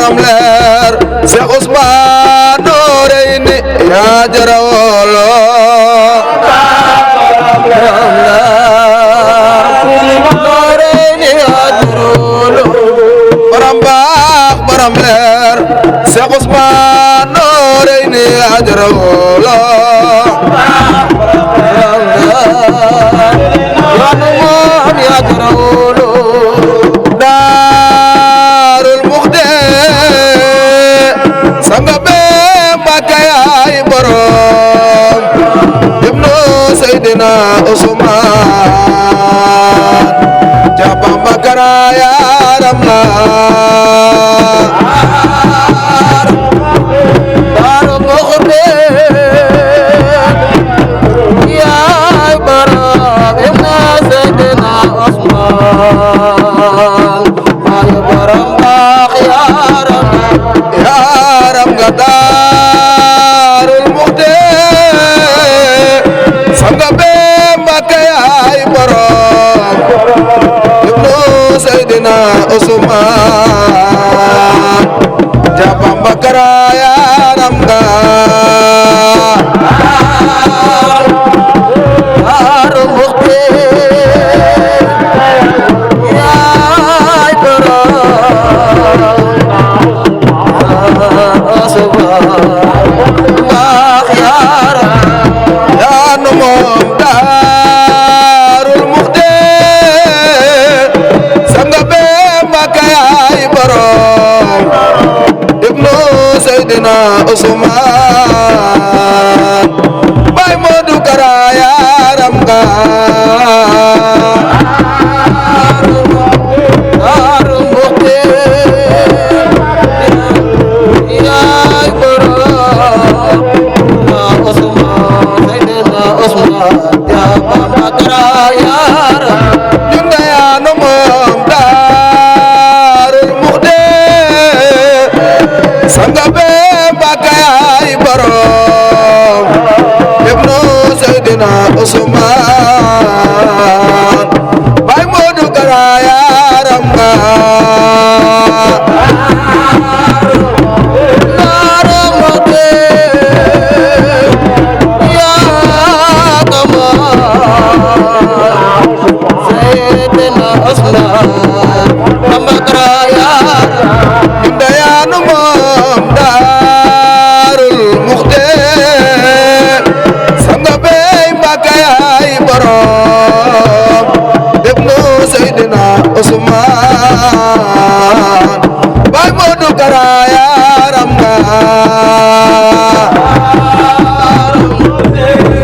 borom leer Cheikh Ousmane Noreyni yaa jara wolo borom leer Noreyni yaa jara wolo borom baax borom leer Cheikh Ousmane Noreyni yaa jara wolo Daarul Muxti sanga be Mbàkke yaay borom ibnu Seydina Usmaan ca Bamba kara yaram la Daarul Muxti yaay borom ibnu Seydina Usmaan ay borom baax yaram nga Daarul Muxti sanga be Mbàkke yaay borom ibnu Seydina Usmaan ja Bamba kara yaram nga Daarul Muxti yaay borom baax yaa nu moom Daarul Muxti sanga be Mbàkke yaay borom ibnu Seydina Usmaan Baay Moodu Kara yaram nga Daarul Muxti yaay borom Seydina Usmaan ja Bamba Kara yaram ñun de yaa nu moom Daarul Muxti sanga be Mbàkke yaay borom ibnu Seydina Usmaan Baay Moodu Kara yaram nga Daarul Muxti yaa ko moom Seydina Usmaan Bamba Kara yaram ñun de yaa nu moom Daarul Muxti sanga be Mbàkke yaay borom ibnu Seydina Usmaan Baay Moodu Kara yaram nga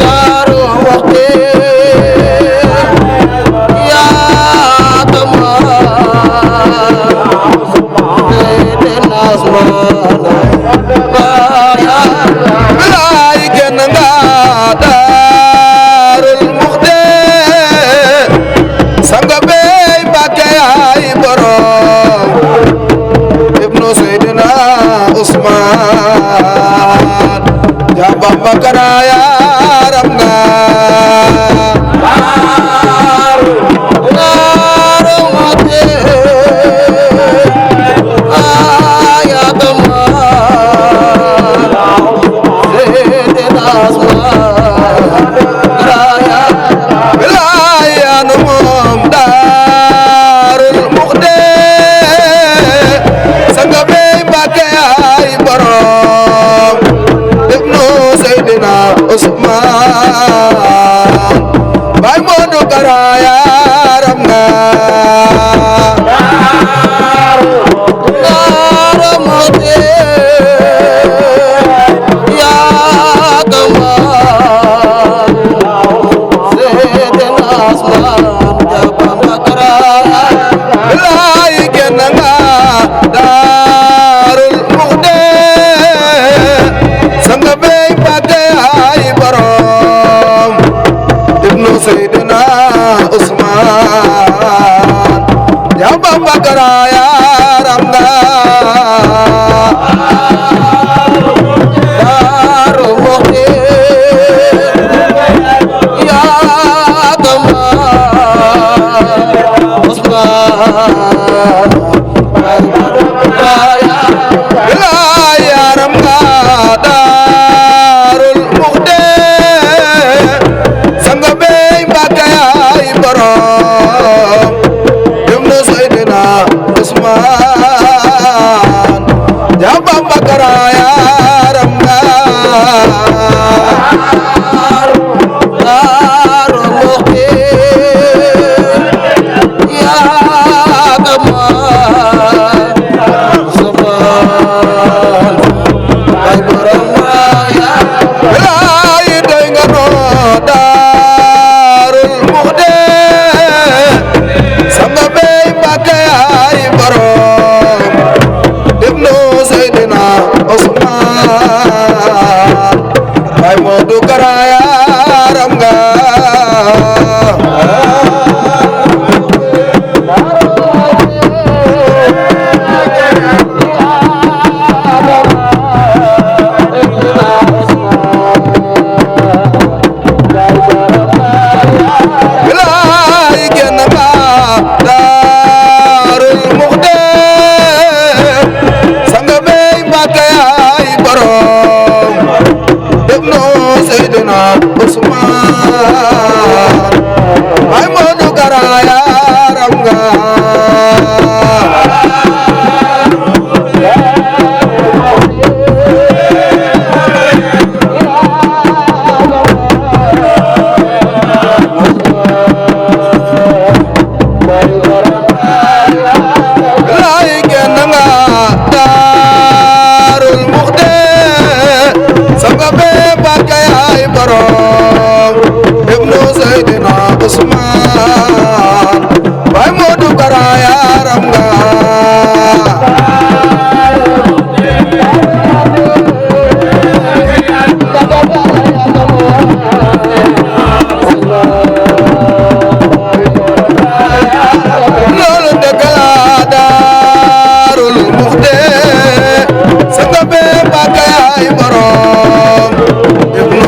Daarul Muxti yaa ko moom Seydina Usmaan bilaay génn nga Daarul Muxti sanga be Mbàkke yaay borom ibnu Seydina Usmaan ja Bamba Kara yaram nga Daarul Muxti yaa ko moom Seydina Usmaan bilaay yaa nu moom Daarul Muxti sanga be Mbàkke yaay borom ibnu Seydina Usmaan Baay Moodu Kara yaram nga Daarul Muxti yaa ko moom Seydina Usmaan ja Bamba Kara bilaay génn nga Daarul Muxti sanga be Mbàkke yaay borom ibnu Seydina Usmaan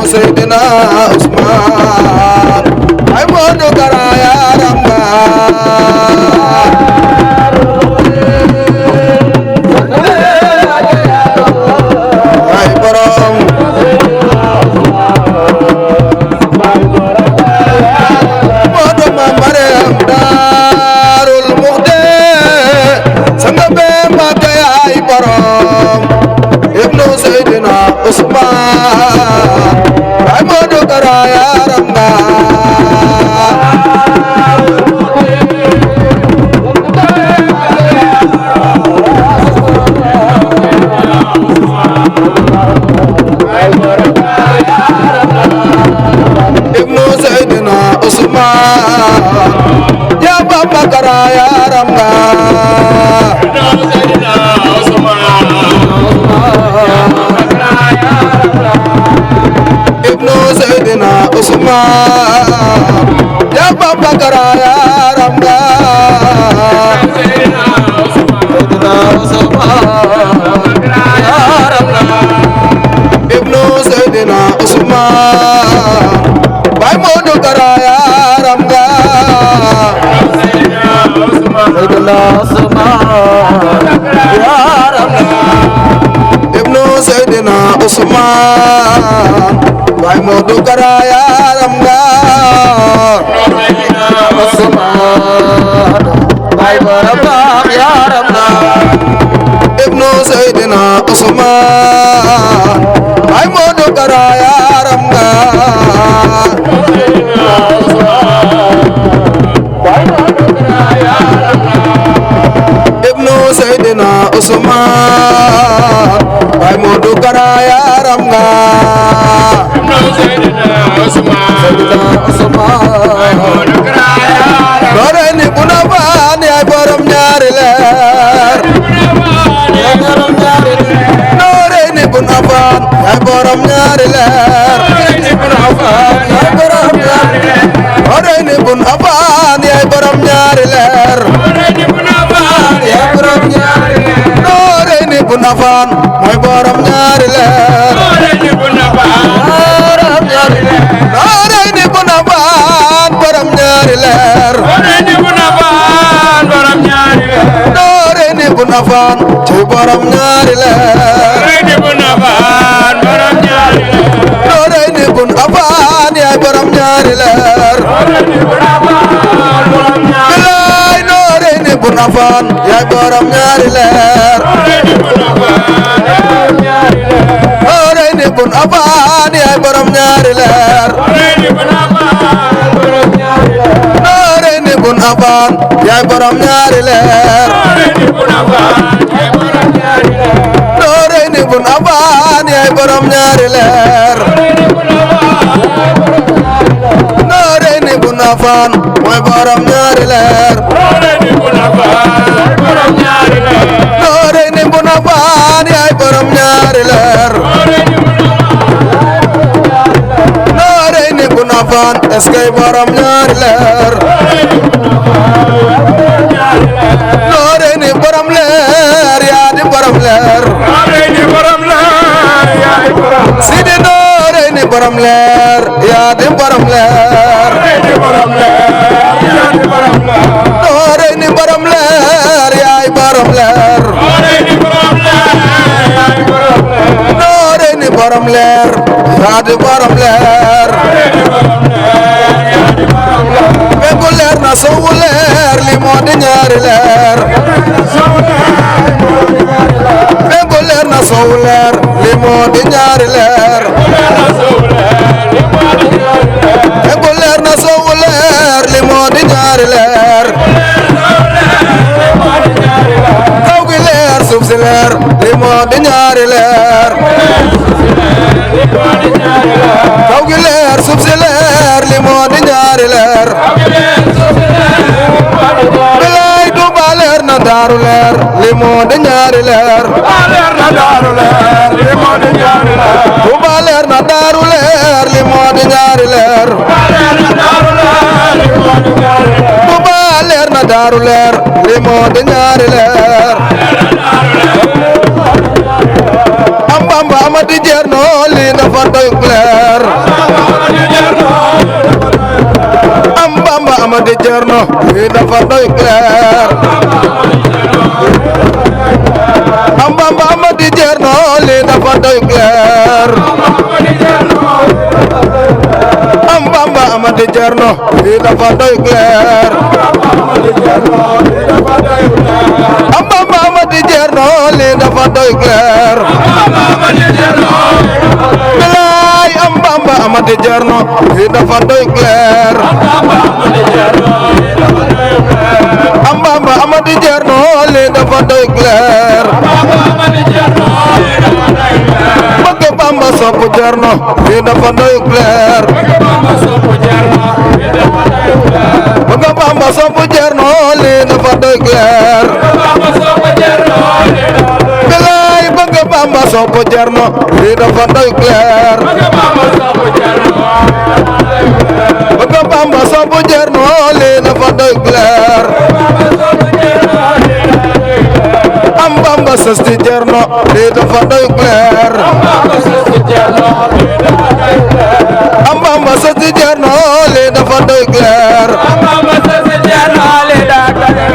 Seydina Usmaan ay Modou Kara yaram nga ay borom Modou ma Mariam Daarul Muxti sanga be Mbàkke ay borom ibnu Seydina Usmaan ay Modou Kara yaram nga ibnu Seydina Usmaan ya Bamba Kara yaram nga ibnu Seydina Usmaan ya Bamba Kara yaram nga Seydina Usmaan yaram nga ibnu Seydina Usmaan bay Modou Kara yaram nga Seydina Usmaan yaram nga ibnu Seydina Usmaan bay Modou Kara yaram nga Seydina Usmaan bay Barakah yaram nga ibnu Seydina Usmaan bay Modou Kara yaram nga Seydina Usmaan bay Modou Kara yaram nga ibnu Seydina Usmaan bay Modou Kara yaram nga ibnu Seydina Usmaan bay Modou Kara yaram doore ni bu na baan yaay borom ñaari leer doore ni bu na baan yaay borom ñaari leer doore ni bu na baan yaay borom ñaari leer doore ni bu na baan mooy borom ñaari leer doore ni bu na baan borom ñaari leer doore ni bu na baan ci borom ñaari leer doore ni bu na baan yaay borom ñaari leer bilaay doore ni bu na baan yaay borom ñaari leer doore ni bu na baan yaay borom ñaari leer doore ni bu na baan yaay borom ñaari leer doore ni bu na baan yaay borom ñaari leer doore ni bu na baan mooy borom ñaari leer doore ni bu na baan yaay borom ñaari leer doore ni bu na baan est-ce que borom ñaari leer doore ni borom leer yaa di borom leer Sidi doore ni borom leer yaa di borom leer doore ni borom leer yaay borom leer doore ni borom leer yaa di borom leer penku leer na sowu leer li moo di ñaari leer penku leer na sowu leer li moo di ñaari leer penku leer na sowu leer li moo di ñaari leer kaw gi leer suuf si leer li moo di ñaari leer kaw gi leer suuf si leer li moo di ñaari leer bilaay Tuuba leer na Daaru leer li moo di ñaari leer Tuuba leer na Daaru leer li moo di ñaari leer Tuuba leer na Daaru leer li moo di ñaari leer am Bamba amati Ceerno li dafa doy leer Amady Cerno li dafa doy clair am Bamba Amady Cerno li dafa doy clair am Bamba Amady Cerno li dafa doy clair am Bamba Amady Cerno li dafa doy clair bilaay am Bamba Amady Cerno li dafa doy clair am Bamba Amady Cerno li dafa doy clair bëgg Bamba sopp Cerno li dafa doy clair bëgg Bamba sopp Cerno li dafa doy clair bilaay bëgg Bamba sopp Cerno li dafa doy clair bëgg Bamba sopp Cerno li dafa doy clair am Bamba sës ci Cerno li dafa doy clair am Bamba sës ci Cerno li dafa doy clair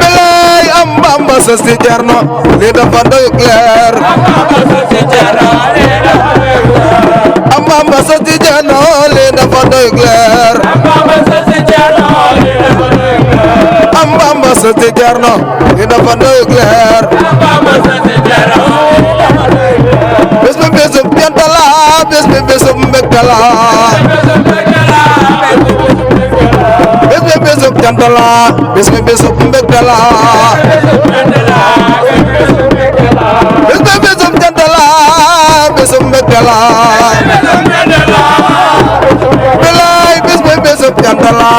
bilaay am Bamba sës ci Cerno li dafa doy clair am Bamba sës ci Cerno li dafa doy clair am Bamba sës ci Cerno li dafa doy clair bés bi bésub cant la bés bi bésub mbégte la bés bi bésub cant la bés bi bésub mbégte la bés bi bésub cant la bésub mbégte la bilaay bés bi bésub cant la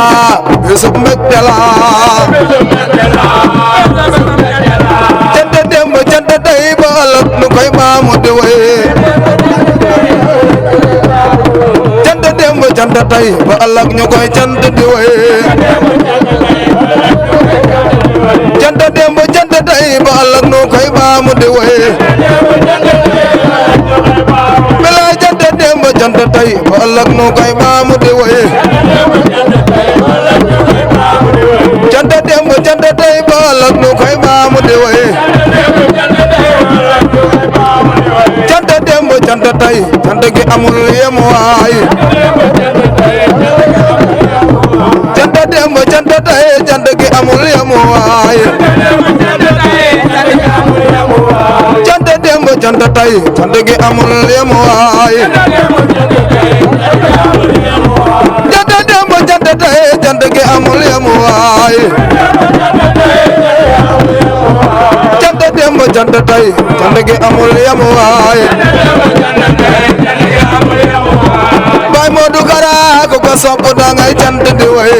bésub mbégte la cant démb cant tey ba ëllëg nu koy maamu di woy cant démb cant tey ba ëllëg ñu koy cant di woy cant démb cant tey ba ëllëg nu koy maamu di woy bilaay cant démb cant tey ba ëllëg nu koy maamu di woy cant démb cant tey ba ëllëg nu koy maamu di woy cant démb cant tey cant gi amul yemuwaay cant démb cant tey cant gi amul yemuwaay cant démb cant tey cant gi amul yemuwaay cant démb cant tey cant gi amul yemuwaay cant démb cant tey cant gi amul yemuwaay Baay Modou Kara ku ko sopp da ngay cant di woy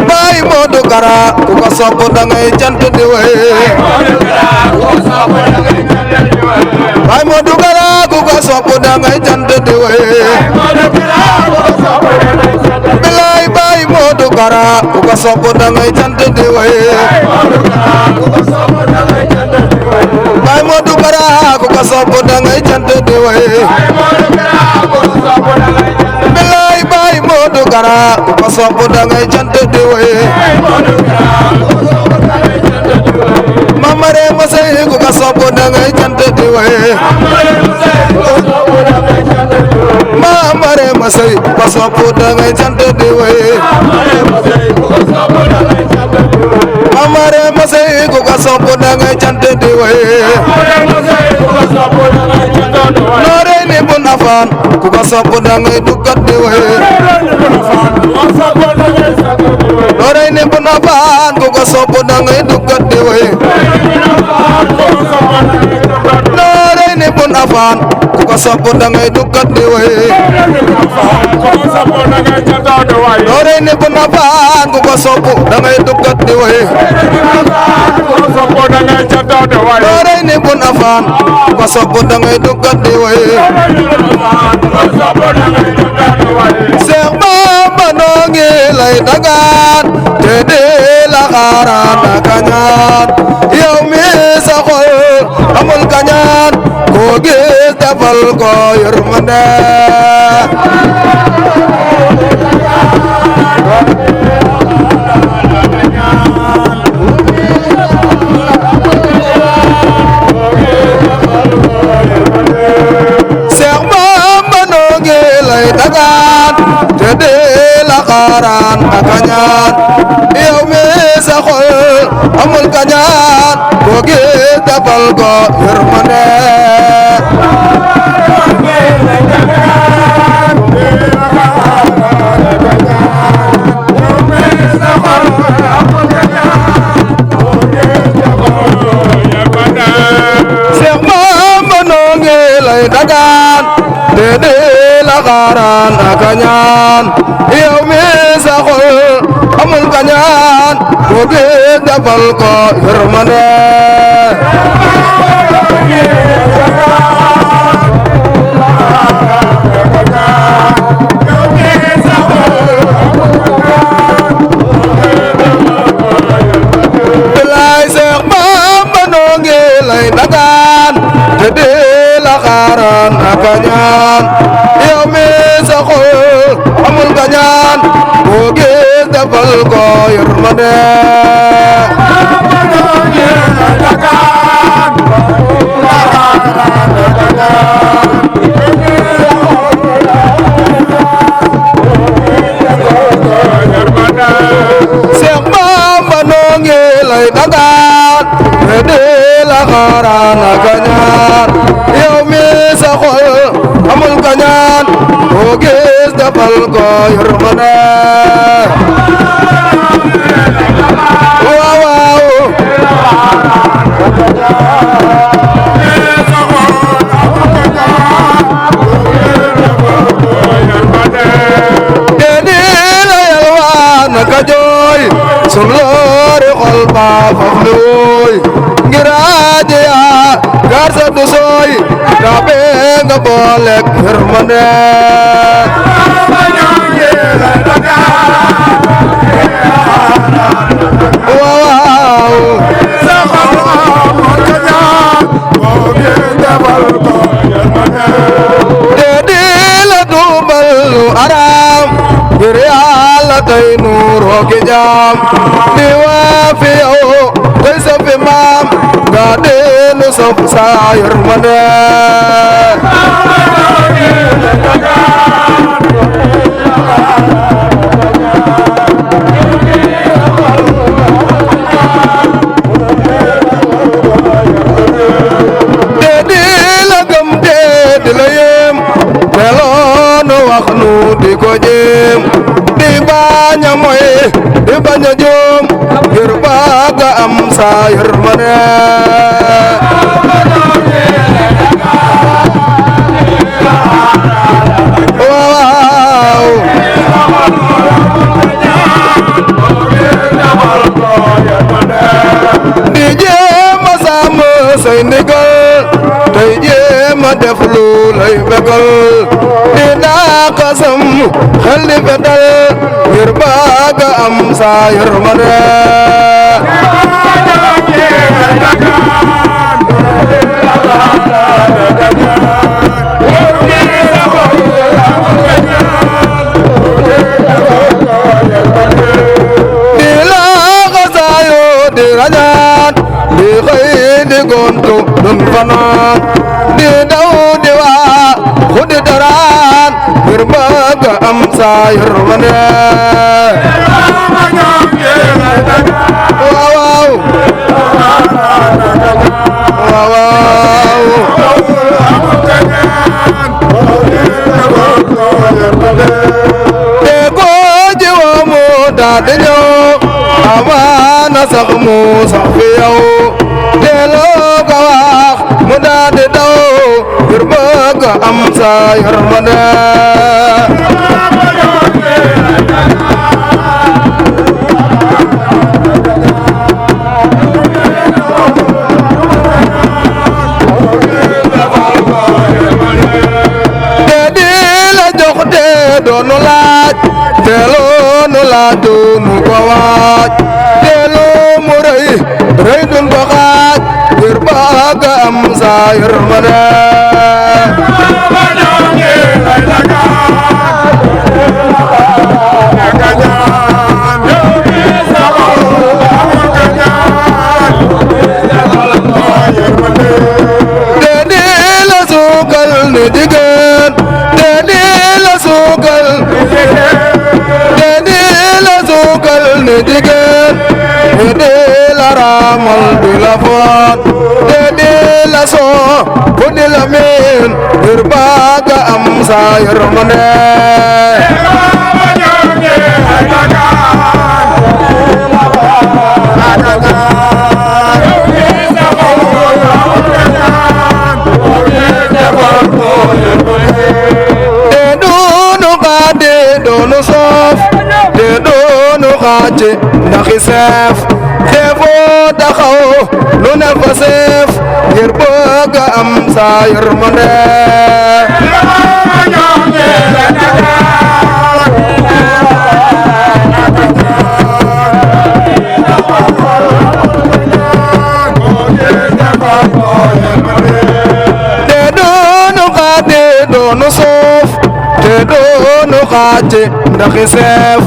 Baay Modou Kara ku ko sopp da ngay cant di woy Baay Modou Kara ku ko sopp da ngay cant di woy bilaay Baay Modou Kara ku ko sopp da ngay cant di woy Baay Modou Kara ku ko sopp da ngay cant di woy bilaay Baay Modou Kara ku ko sopp da ngay cant di woy Mama Rema Sey ku ko sopp da ngay cant di woy Mama Rema Sey ku ko sopp da ngay cant di woy Mama Rema Sey ku ko sopp da ngay cant di woy noore ni bu nafaan ku ko sopp da ngay duggat di woy noore ni bu nafaan ku ko sopp da ngay duggat di woy noore ni bu nafaan ku ko sopp da ngay duggat di woy noore ni bu nafaan ku ko sopp da ngay duggat di woy noore ni bu nafaan ku ko sopp da ngay duggat di woy Seex Bamba noo ngi lay dagaan te di la xaaraan a kañaan yow mi sa xol amul kañaan koo gis defal ko yërmande xaaraan ak a ñaan yow mi sa xol amul ka ñaan boo gis defal ko yërmande Seex Bamba noo ngi lay dagaan te di la xaaraan ak a ñaan yow mi sa xol amul ka ñaan boo gis defal ko yërmande bilaay Seex Bamba noo ngi lay dagaan te di la xaaraan ak a ñaan yow mi sa xol amul ka ñaan boo gis defal ko yërmande Seex Bamba noo ngi lay dagaan te di la xaaraan ak a ñaan yow mi sa xol amul ka ñaan boo gis defal ko yërmande waaw waaw te di la yalwaan ka jooy sun loori xol ba faf li wooy ngir aaje yaa gaar sa du sooy daa bee nga boolek yërmande waaw te di la duubal lu araam ngir Yàlla tey nuuroo ki jaam di waa fi yow tey sa fi maam nga deenu saf sa yërmande te di la gëm te di la yéem te loonu wax nu di ko jéem di bañ a moy di bañ a juum ngir bëgg a am sa yërmande waaw di jéem a sàmm say ndigal tey jéem a def lu lay bégal di naaqasam xel di fetal ngir bëgg a am sa yërmande di laxasaayo di rañaan di xëy di gontu dun fanaan di daw di waa xudi daraan ngir bëgg a am sa yërmande waaw waaw waaw te ko jiwa mu daa di ñëw amaana sax mu sax fi yow te loo ko wax mu daa di daw ngir bëgg a am sa yërmande te di la jox te doonu laaj te loonu laaj doonu ko waaj te loo mu rëy rëy dun ko xaaj ngir bëgg a am sa yërmande te di la suukal ni jigéen te di la suukal te di la jigéen di la raamal di la foot di la soo fu di la miin ngir bëgg am sa yërmande doonu soof te doonu xaaci ndaxi seef te foo taxaw lu ne fa seef ngir bëgg am sa yërmande te doonu xaaci doonu soof te doonu xaaci ndaxi seef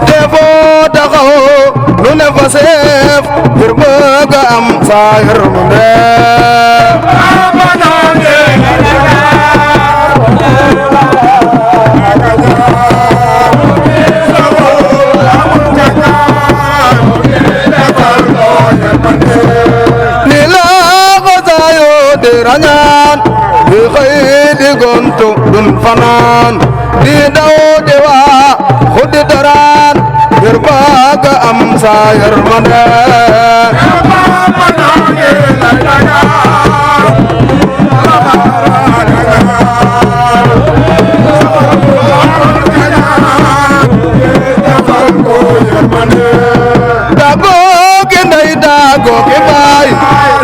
te foo taxaw lu ne fa seef ngir bëgg am sa yërmande ni la ko sayo di rañaan di xëy di gontu dun fanaan di daw di waa xuddi daraan ngir bëgg am sa yërmande dago gi ndey dago gi baay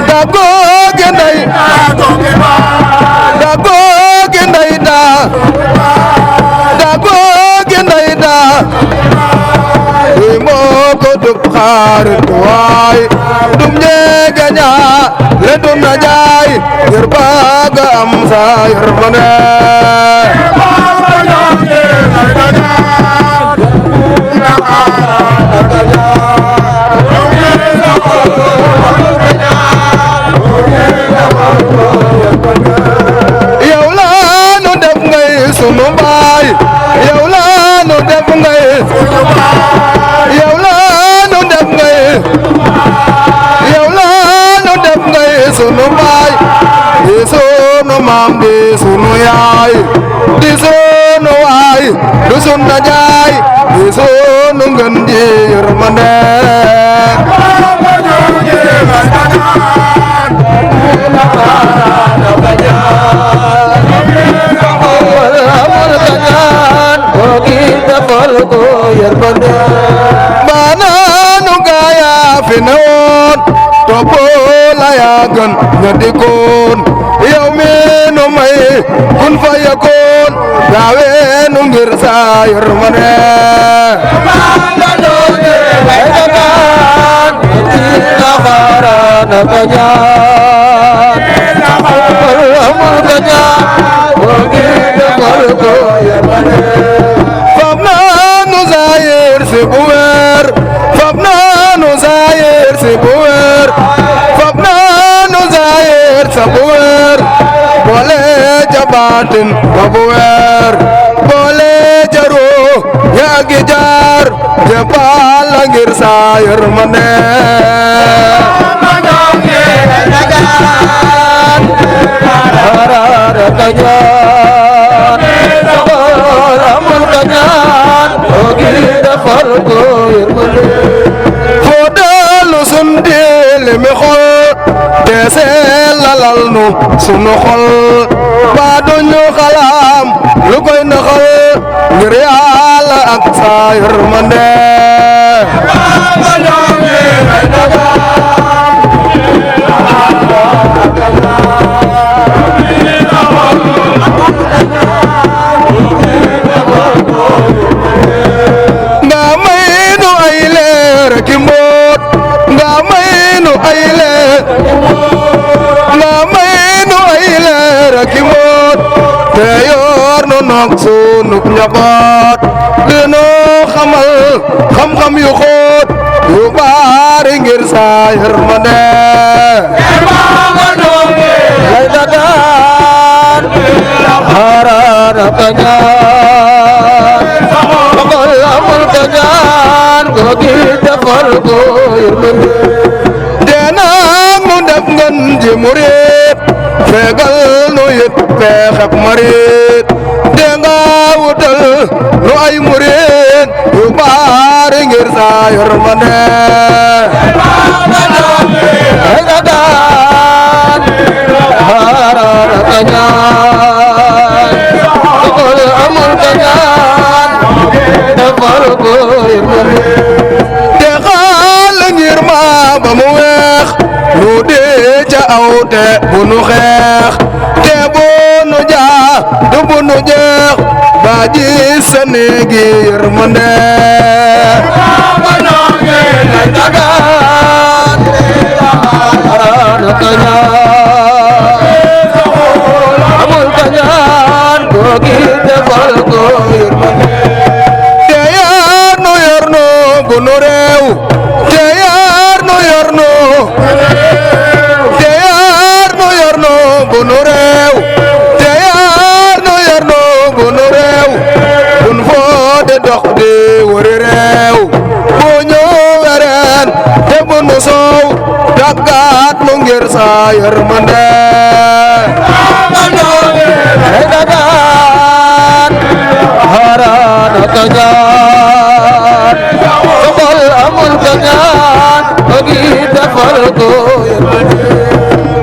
dago gi ndey dago gi ndey dago gi ndey wi moo ko dub xaarit waay dum ñeega ñaa le dum na jaay ngir bëgg am sa yërmande yow la nu def ngay sunu baay yow la nu def ngay yow la nu def ngay yow la nu def ngay sunu baay di sunu maam di sunu yaay di sunu waay du sunu jaay di sunu ngën ji yërmande bananu gaya fi newoon topp la yaa gën ña dikkoon yow mi nu may kun fa yakoon gaawee nu ngir sa yërmande fab naanu Zaayir si bu wér fab naanu Zaayir si bu wér fab naanu Zaayir sa bu wér boole ja baatin ba bu wér boole ja ruux yaa gi jaar ja baala ngir sa yërmande foo dellu sun diili mi xol te sellalal nu sunu xol ba duñu xalaam lu koy naxal ngir Yàlla ak sa yërmande nga may nu ay leer ki mboot nga may nu ay leer nga may nu ay leer ki mboot te yor nu nog sunu njaboot di nu xamal xam-xam yu xóot yu baari ngir sa yërmande lay dagaan harana kañaan bakal amul kañaan ko gi defal ko yërmande dena mu def ngeen ji murit fegal nu yit pexeb marit denga wutal nu ay murit yu baari ngir sa yërmande ay dagaan harara kañaan sokol amul kañaan defal ko yërmande te xaal ngir ma ba mu weex nu dee ca aw te bu nu xeex te bu nu jaa du bu nu jeex ba gis sa néegi yërmande ba nooge la dagaan harana kañaan amul kañaan koo gis defal ko yërmande te yaar nu yor nu bu nu réew te yaar nu yor nu te yaar nu yor nu bu nu réew te yaar nu yor nu bu nu réew bun foo de dox di wëri réew bu ñu wereen te bu nu soow daggaat nu ngir sa yërmande ay dagaan harana kañaan sokol amul kañaan bagi defal ko yërmande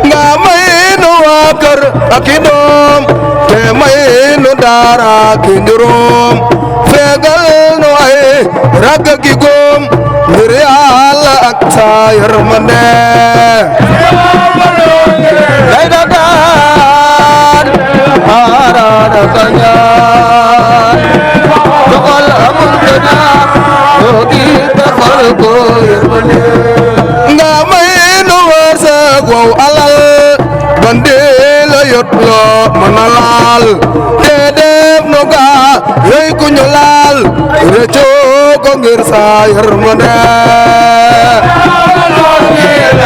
nga may nu waa kër ak i doom te may nu daara ki njuróom fegal nu ay rag ki góom ngir Yàlla ak sa yërmande ay dagaan harana kañaan sokol amul kañaan bagi defal ko yërmande nga may nu wërsëg wow alal bandi la yot loo mën a laal te def nu gaa rëy ku ñu laal rëccoo ko ngir sa yërmande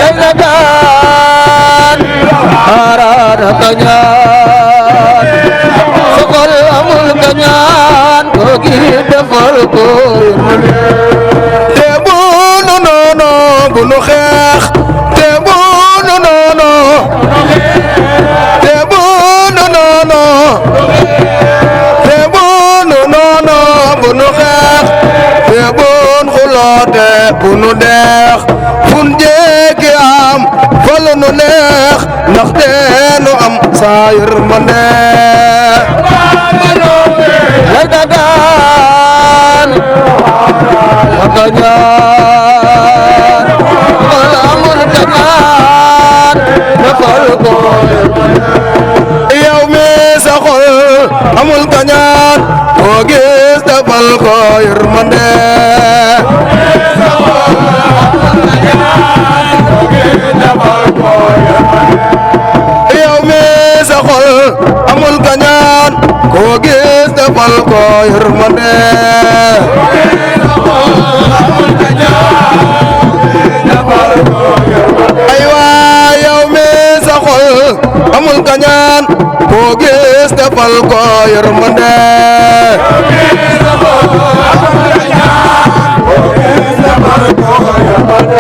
ay dagaan harana kañaan sokol amul kañaan koo gi defal ko yërmande te bu nu noono bu nu xeex te bu nu noono te bu nu noono te bu nu noono bu nu xeex te bu nu xuloote bu nu deex fun jéegi am falu nu neex ndaxte nu am sa yërmande ay dagaan kañaan sokol amul kañaan defal ko yow mi sa xol amul kañaan koo gis defal ko yërmande yow mi sa xol amul kañaan koo gis defal ko yërmande ay waay yow mi sa xol amul kañaan koo gis defal ko yërmande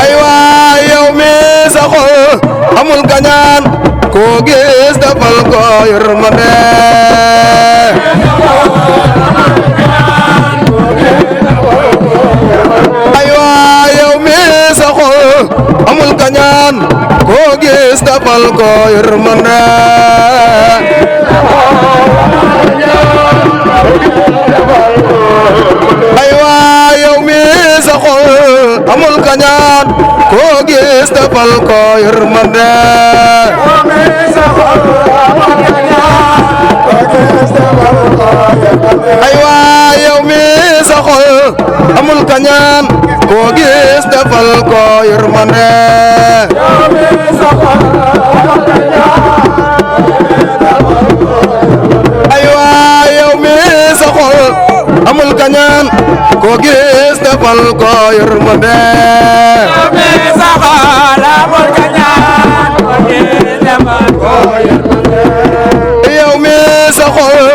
ay waay yow mi sa xol amul kañaan koo gis defal ko yërmande ay waay yow mi sa xol amul kañaan koo gis defal ko yërmande ay waay yow mi sa xol amul kañaan koo gis defal ko yërmande ay waay yow mi sa xol amul kañaan koo gis defal ko yërmande ay waay yow mi sa xol amul kañaan koo gis defal ko yërmande yow mi sa xol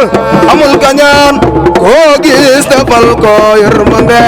amul kañaan koo gis defal ko yërmande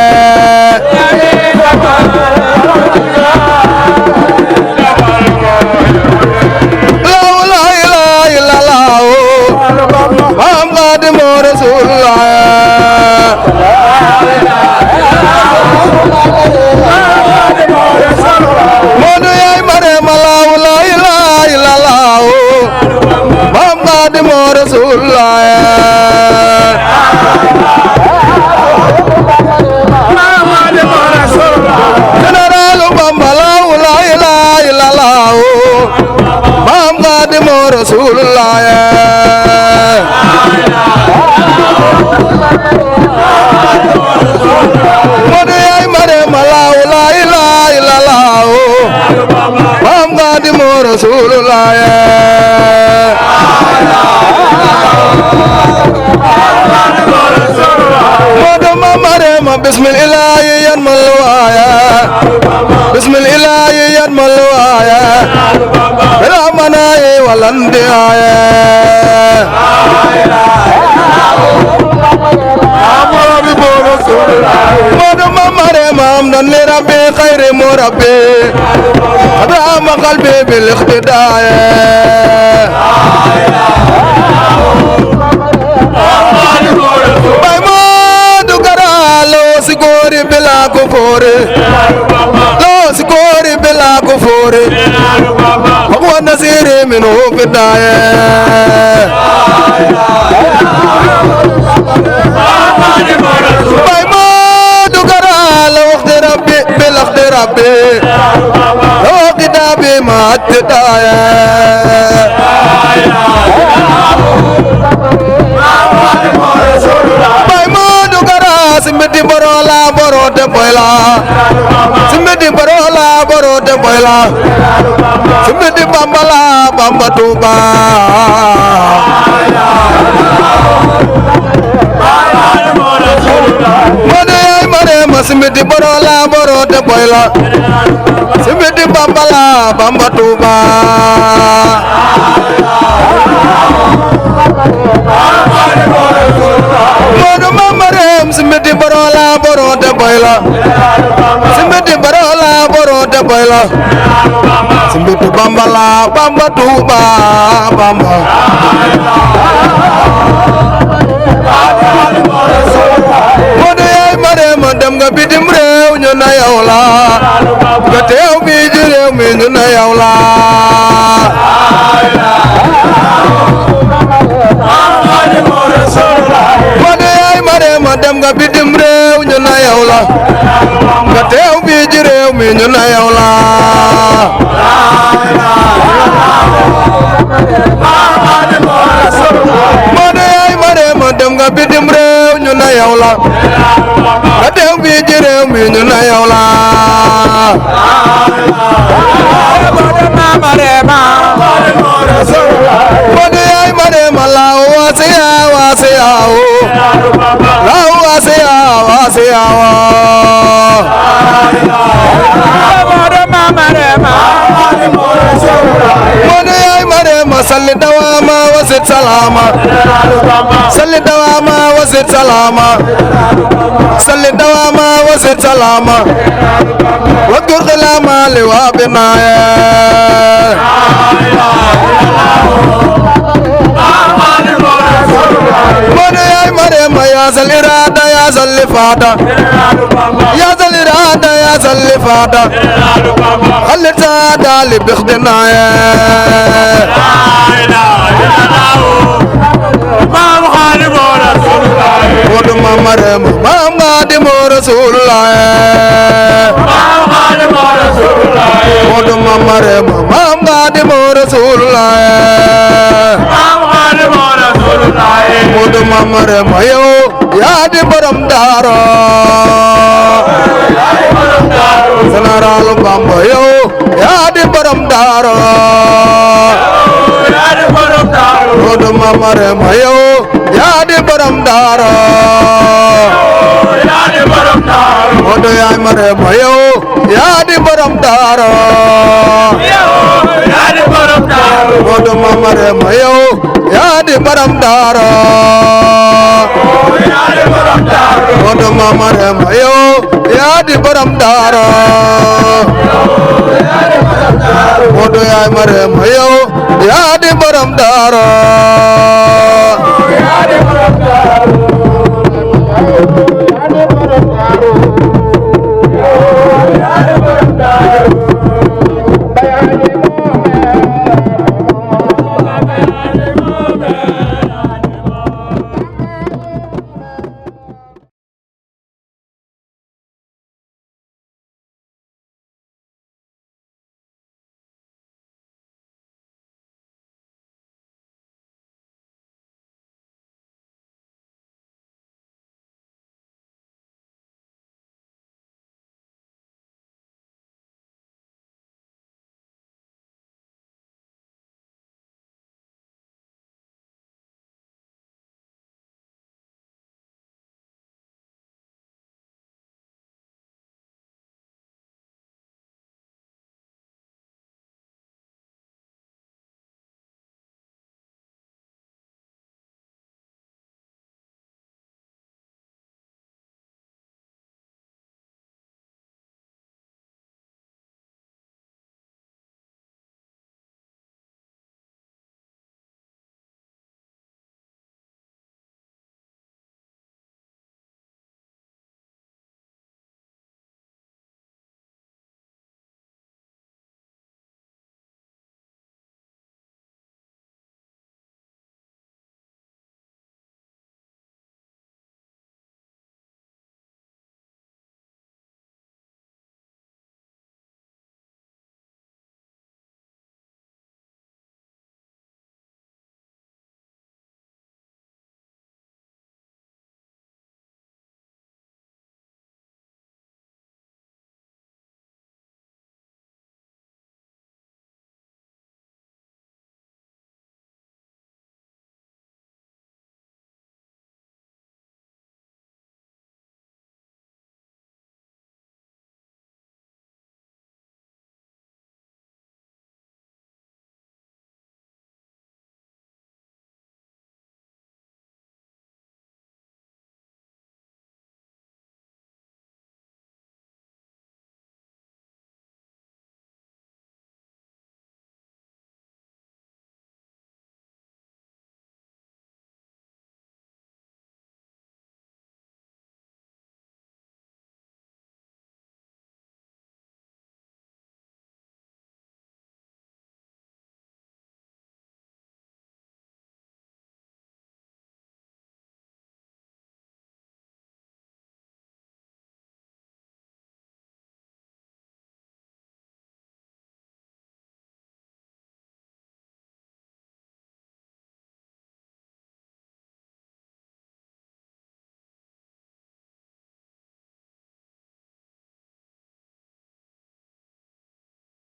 Bismillah yanmal waya Bismillah yanmal waya bila manaye walande aya amori bolo sura modu mamare mam dan li rabbi khairi murabbi ada ma qalbi bil iqtidaya Sigori bela kufore, lo sigori bela kufore. Aku nasiri minu bidaya. Bay mo dugara lo wakti rabbi bela wakti rabbi. Lo kitabi mat bidaya. Simiti borola borote boyla Simiti borola borote boyla Simiti bambala bamba tuba Mane mare simiti borola borote boyla Simiti bambala bamba tuba Modu mamarem simiti barola borote boyla Simiti barola borote boyla Simiti bambala bamba tuba bamba Modu yay marem dem nga bitim rew ñu na yow la nga teew bi ji rew mi ñu na yow la dem nga bitim réew ñu na yow la nga teew bi ji réew mi ñu na yow la moo de yaay ma de ma dem nga bitim réew ñu na yow la nga teew bi ji réew mi ñu na yow la moo de yaay ma de ma la wasiya wasiya la wasiya wasiya moo de yaay ma de ma salli dawama wasit salama salli dawama wasit salama salli dawama wasit salama wakur khilama li wa binaya Mone ay mare ma ya zal irada ya zal lifada ya zal irada ya zal lifada khalita dali bikhdina ya mam khadim rasulullah wadu mamare mam khadim rasulullah mam khadim rasulullah wadu mamare mam khadim rasulullah Modu mamare mayo ya di baram daro Sanaralu bamba yo ya di baram daro Modu mamare mayo ya di baram daro Modu ya mare mayo ya di baram daro Modu mamare mayo ya di baram daro Modou Mamarem yow yaa di borom daara Modou yaay Marem yow yaa di borom daara